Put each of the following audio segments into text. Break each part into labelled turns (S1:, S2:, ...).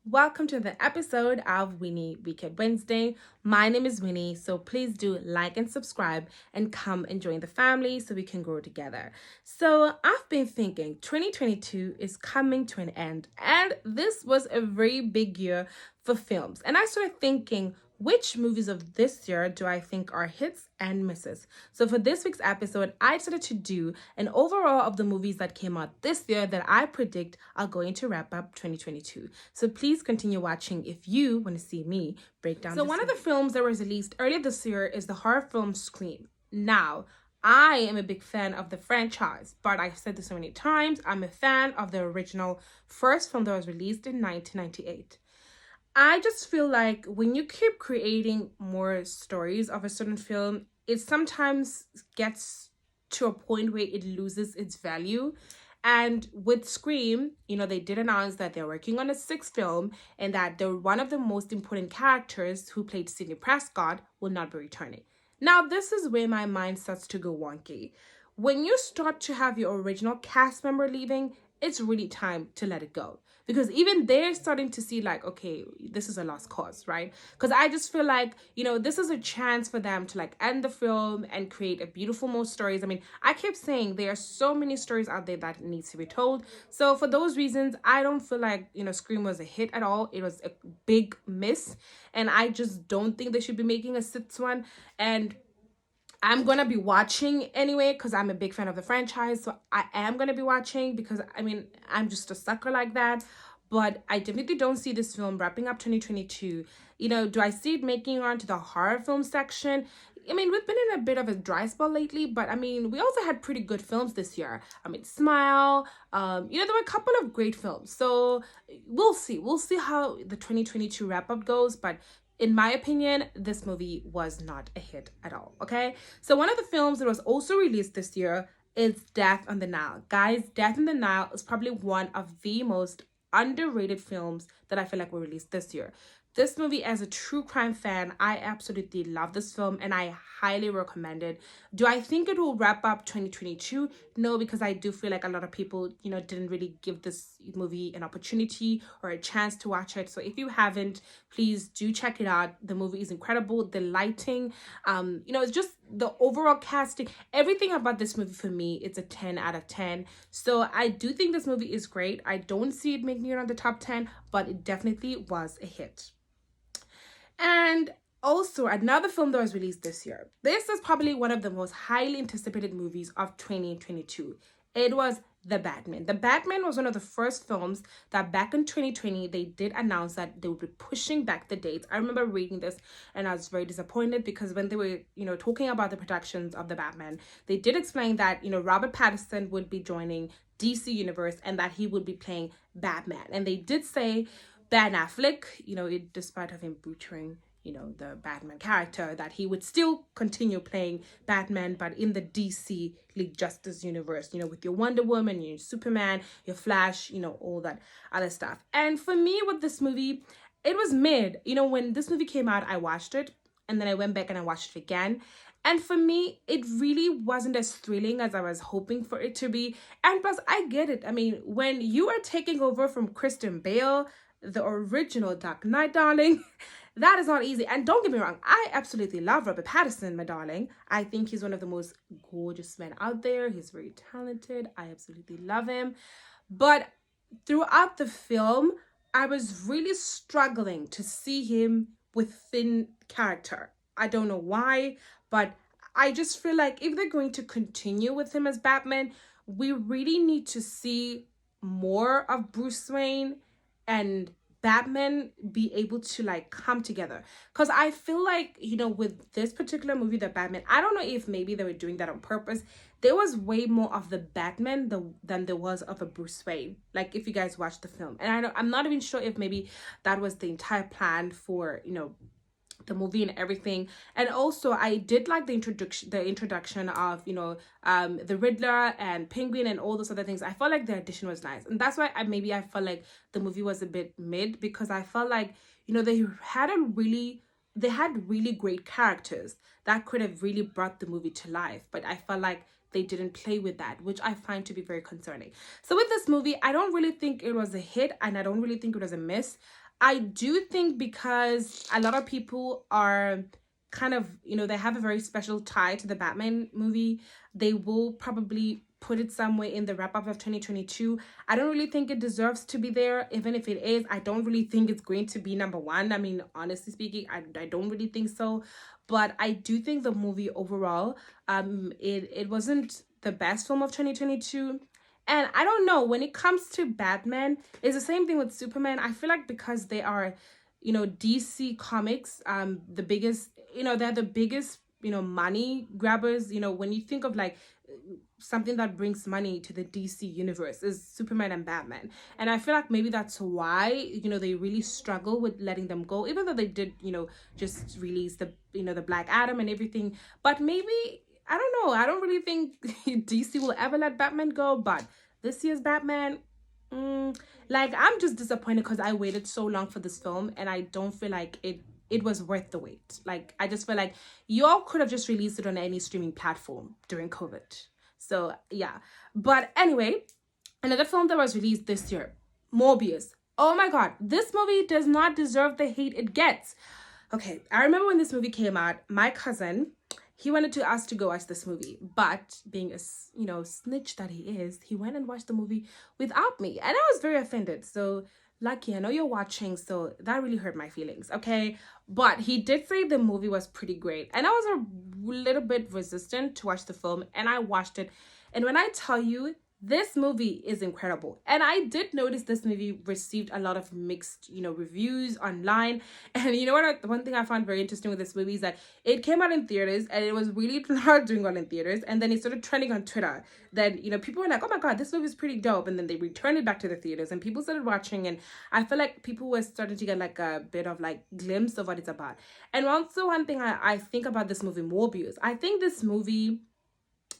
S1: Welcome to the episode of Winnie Wicked Wednesday. My name is Winnie, so please do like and subscribe and come and join the family so we can grow together. So, I've been thinking 2022 is coming to an end, and this was a very big year for films. And I started thinking, which movies of this year do I think are hits and misses? So, for this week's episode, I decided to do an overall of the movies that came out this year that I predict are going to wrap up 2022. So, please continue watching if you want to see me break down. So, one of the films that was released earlier this year is the horror film Scream. Now, I am a big fan of the franchise, but I've said this so many times. I'm a fan of the original first film that was released in 1998. I just feel like when you keep creating more stories of a certain film, it sometimes gets to a point where it loses its value. And with Scream, they did announce that they're working on a sixth film and that one of the most important characters who played Sidney Prescott will not be returning. Now, this is where my mind starts to go wonky. When you start to have your original cast member leaving, it's really time to let it go, because even they're starting to see like, okay, this is a lost cause, right? Because I just feel like, this is a chance for them to like end the film and create a beautiful more stories. I mean, I kept saying there are so many stories out there that needs to be told. So for those reasons, I don't feel like, Scream was a hit at all. It was a big miss, and I just don't think they should be making a sixth one. And I'm gonna be watching anyway because I'm a big fan of the franchise. So I am gonna be watching because I'm just a sucker like that. But I definitely don't see this film wrapping up 2022. Do I see it making it onto the horror film section? We've been in a bit of a dry spell lately, but we also had pretty good films this year. Smile. There were a couple of great films. So we'll see. We'll see how the 2022 wrap up goes. But in my opinion, this movie was not a hit at all, okay? So one of the films that was also released this year is Death on the Nile. Guys, Death on the Nile is probably one of the most underrated films that I feel like were released this year. This movie, as a true crime fan, I absolutely love this film and I highly recommend it. Do I think it will wrap up 2022? No, because I do feel like a lot of people, didn't really give this movie an opportunity or a chance to watch it. So if you haven't, please do check it out. The movie is incredible. The lighting, it's just the overall casting, everything about this movie for me, it's a 10 out of 10. So I do think this movie is great. I don't see it making it on the top 10, but it definitely was a hit. And also, another film that was released this year. This is probably one of the most highly anticipated movies of 2022. It was The Batman. The Batman was one of the first films that back in 2020, they did announce that they would be pushing back the dates. I remember reading this and I was very disappointed because when they were, talking about the productions of The Batman, they did explain that, Robert Pattinson would be joining DC Universe and that he would be playing Batman. And they did say Ben Affleck, despite of him butchering, the Batman character, that he would still continue playing Batman, but in the DC League Justice universe, with your Wonder Woman, your Superman, your Flash, all that other stuff. And for me with this movie, it was mid. When this movie came out, I watched it and then I went back and I watched it again. And for me, it really wasn't as thrilling as I was hoping for it to be. And plus, I get it. When you are taking over from Christian Bale, the original Dark Knight, darling, that is not easy. And don't get me wrong, I absolutely love Robert Pattinson, my darling. I think he's one of the most gorgeous men out there. He's very talented. I absolutely love him. But throughout the film, I was really struggling to see him within character. I don't know why, but I just feel like if they're going to continue with him as Batman, we really need to see more of Bruce Wayne and Batman be able to like come together. Because I feel like, with this particular movie, the Batman, I don't know if maybe they were doing that on purpose. There was way more of the Batman than there was of a Bruce Wayne. Like if you guys watched the film. And I'm not even sure if maybe that was the entire plan for, the movie and everything. And also I did like the introduction of the Riddler and Penguin and all those other things. I felt like the addition was nice, and that's why I felt like the movie was a bit mid, because I felt like they had really great characters that could have really brought the movie to life, but I felt like they didn't play with that, which I find to be very concerning. So with this movie, I don't really think it was a hit and I don't really think it was a miss. I do think because a lot of people are kind of, they have a very special tie to the Batman movie, they will probably put it somewhere in the wrap up of 2022. I don't really think it deserves to be there. Even if it is, I don't really think it's going to be number one. I mean, honestly speaking, I don't really think so. But I do think the movie overall, it wasn't the best film of 2022. And I don't know, when it comes to Batman, it's the same thing with Superman. I feel like because they are, DC Comics, the biggest, they're the biggest, money grabbers. When you think of like something that brings money to the DC universe is Superman and Batman. And I feel like maybe that's why, they really struggle with letting them go, even though they did, just release the Black Adam and everything. But maybe, I don't know. I don't really think DC will ever let Batman go, but this year's Batman, like, I'm just disappointed because I waited so long for this film and I don't feel like it was worth the wait. Like, I just feel like y'all could have just released it on any streaming platform during COVID. So, yeah. But anyway, another film that was released this year, Morbius. Oh my god, this movie does not deserve the hate it gets. Okay, I remember when this movie came out, my cousin, he wanted to ask to go watch this movie, but being a snitch that he is, he went and watched the movie without me, and I was very offended. So Lucky, I know you're watching, so that really hurt my feelings, okay? But he did say the movie was pretty great, and I was a little bit resistant to watch the film, and I watched it, and when I tell you, this movie is incredible. And I did notice this movie received a lot of mixed, reviews online. And you know what? One thing I found very interesting with this movie is that it came out in theaters and it was really not doing well in theaters. And then it started trending on Twitter. Then, people were like, oh my God, this movie is pretty dope. And then they returned it back to the theaters and people started watching. And I feel like people were starting to get like a bit of like glimpse of what it's about. And also one thing I think about this movie, Morbius, I think this movie,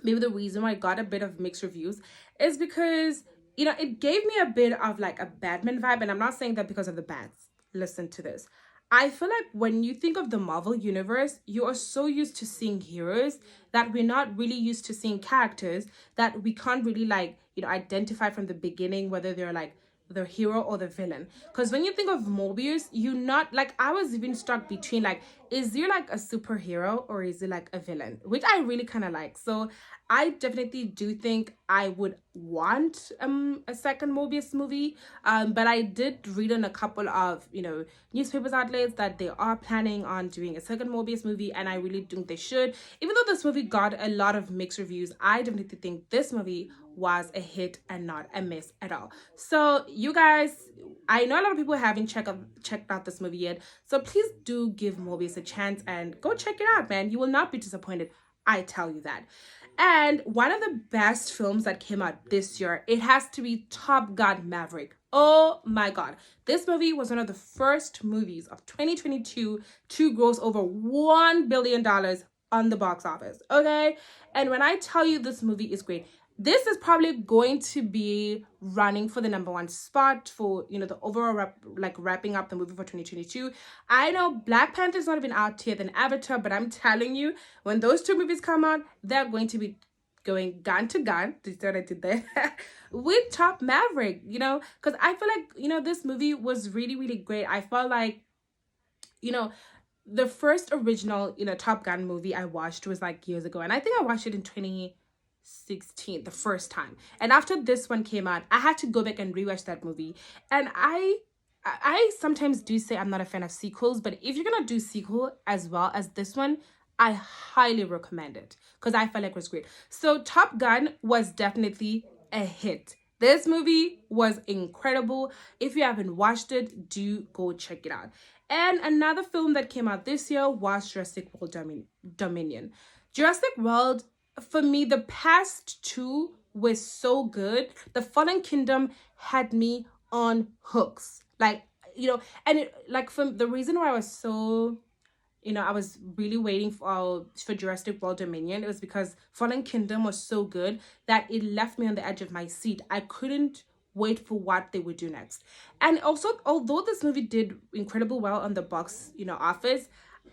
S1: maybe the reason why I got a bit of mixed reviews is because, it gave me a bit of like a Batman vibe. And I'm not saying that because of the bats. Listen to this. I feel like when you think of the Marvel universe, you are so used to seeing heroes that we're not really used to seeing characters that we can't really like, identify from the beginning whether they're like the hero or the villain. Because when you think of Morbius, you not like, I was even stuck between like, is he like a superhero or is he like a villain, which I really kind of like. So I definitely do think I would want a second Morbius movie. But I did read on a couple of newspapers outlets that they are planning on doing a second Morbius movie, and I really think they should. Even though this movie got a lot of mixed reviews, I definitely think this movie was a hit and not a miss at all. So you guys, I know a lot of people haven't checked out this movie yet, so please do give Morbius a chance and go check it out, man. You will not be disappointed, I tell you that. And one of the best films that came out this year, it has to be Top Gun Maverick. Oh my God. This movie was one of the first movies of 2022 to gross over $1 billion on the box office, okay? And when I tell you this movie is great, this is probably going to be running for the number one spot for, the overall wrapping up the movie for 2022. I know Black Panther's not even out here than Avatar, but I'm telling you, when those two movies come out, they're going to be going gun to gun. Did I did that? With Top Maverick, because I feel like, this movie was really, really great. I felt like, the first original, Top Gun movie I watched was like years ago. And I think I watched it in 2016 the first time, and after this one came out, I had to go back and rewatch that movie. And I sometimes do say I'm not a fan of sequels, but if you're gonna do sequel as well as this one, I highly recommend it because I felt like it was great. So Top Gun was definitely a hit. This movie was incredible. If you haven't watched it, do go check it out. And another film that came out this year was Jurassic World Dominion. Jurassic World, for me, the past two were so good. The Fallen Kingdom had me on hooks. Like, and it, like, for the reason why I was so, I was really waiting for Jurassic World Dominion, it was because Fallen Kingdom was so good that it left me on the edge of my seat. I couldn't wait for what they would do next. And also, although this movie did incredibly well on the box, office,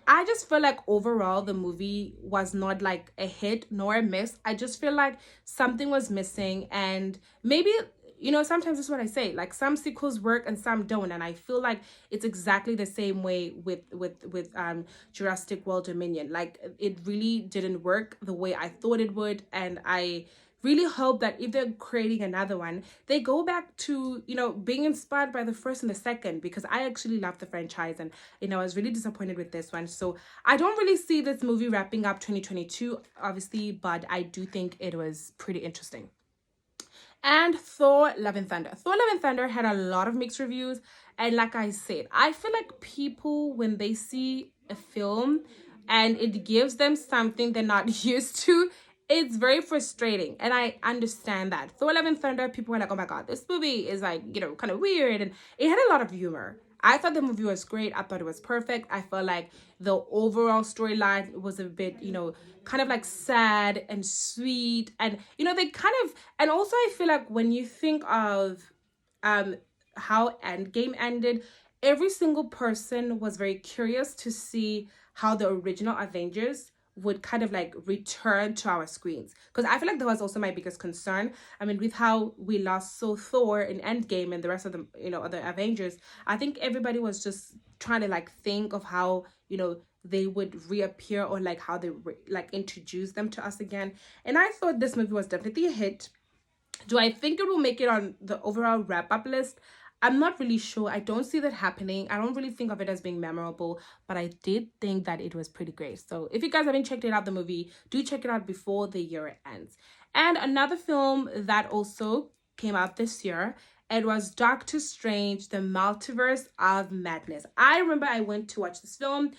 S1: I just feel like overall the movie was not like a hit nor a miss. I just feel like something was missing, and maybe, you know, sometimes this is what I say, like some sequels work and some don't, and I feel like it's exactly the same way with Jurassic World Dominion. Like it really didn't work the way I thought it would, and I really hope that if they're creating another one, they go back to, you know, being inspired by the first and the second, because I actually love the franchise, and you know, I was really disappointed with this one. So I don't really see this movie wrapping up 2022 obviously, but I do think it was pretty interesting. And Thor Love and Thunder. Thor Love and Thunder had a lot of mixed reviews, and like I said, I feel like people, when they see a film and it gives them something they're not used to, it's very frustrating, and I understand that. Thor Love and Thunder, people were like, oh my god, this movie is like, you know, kind of weird, and it had a lot of humor. I thought the movie was great. I thought it was perfect. I felt like the overall storyline was a bit, you know, kind of like sad and sweet, and you know, they kind of, and also I feel like when you think of um how Endgame ended, every single person was very curious to see how the original Avengers would kind of like return to our screens, because I feel like that was also my biggest concern. I mean, with how we lost so Thor in Endgame and the rest of the, you know, other Avengers, I think everybody was just trying to like think of how, you know, they would reappear, or like how they like introduce them to us again. And I thought this movie was definitely a hit. Do I think it will make it on the overall wrap up list? I'm not really sure. I don't see that happening. I don't really think of it as being memorable, but I did think that it was pretty great. So if you guys haven't checked it out, the movie, do check it out before the year ends. And another film that also came out this year, it was Doctor Strange, The Multiverse of Madness. I remember I went to watch this film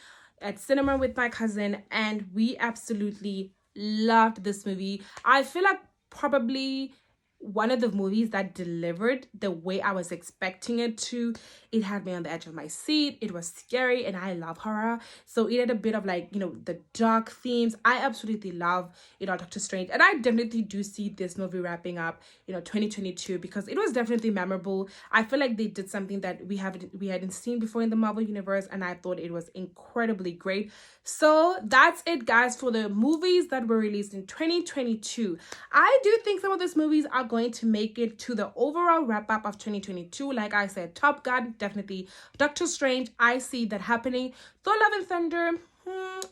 S1: at cinema with my cousin, and we absolutely loved this movie. I feel like probably one of the movies that delivered the way I was expecting it to. It had me on the edge of my seat. It was scary, and I love horror. So it had a bit of like, you know, the dark themes. I absolutely love, you know, Doctor Strange. And I definitely do see this movie wrapping up, you know, 2022, because it was definitely memorable. I feel like they did something that we hadn't seen before in the Marvel Universe, and I thought it was incredibly great. So that's it, guys, for the movies that were released in 2022. I do think some of these movies are going to make it to the overall wrap up of 2022. Like I said, Top Gun, definitely. Doctor Strange, I see that happening. Thor Love and Thunder,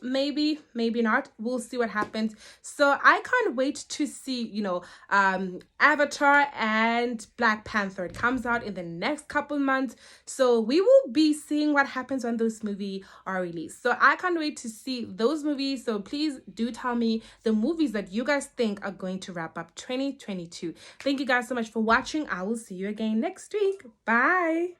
S1: maybe, maybe not. We'll see what happens. So I can't wait to see, you know, Avatar and Black Panther. It comes out in the next couple months, so we will be seeing what happens when those movies are released. So I can't wait to see those movies. So please do tell me the movies that you guys think are going to wrap up 2022. Thank you guys so much for watching. I will see you again next week. Bye.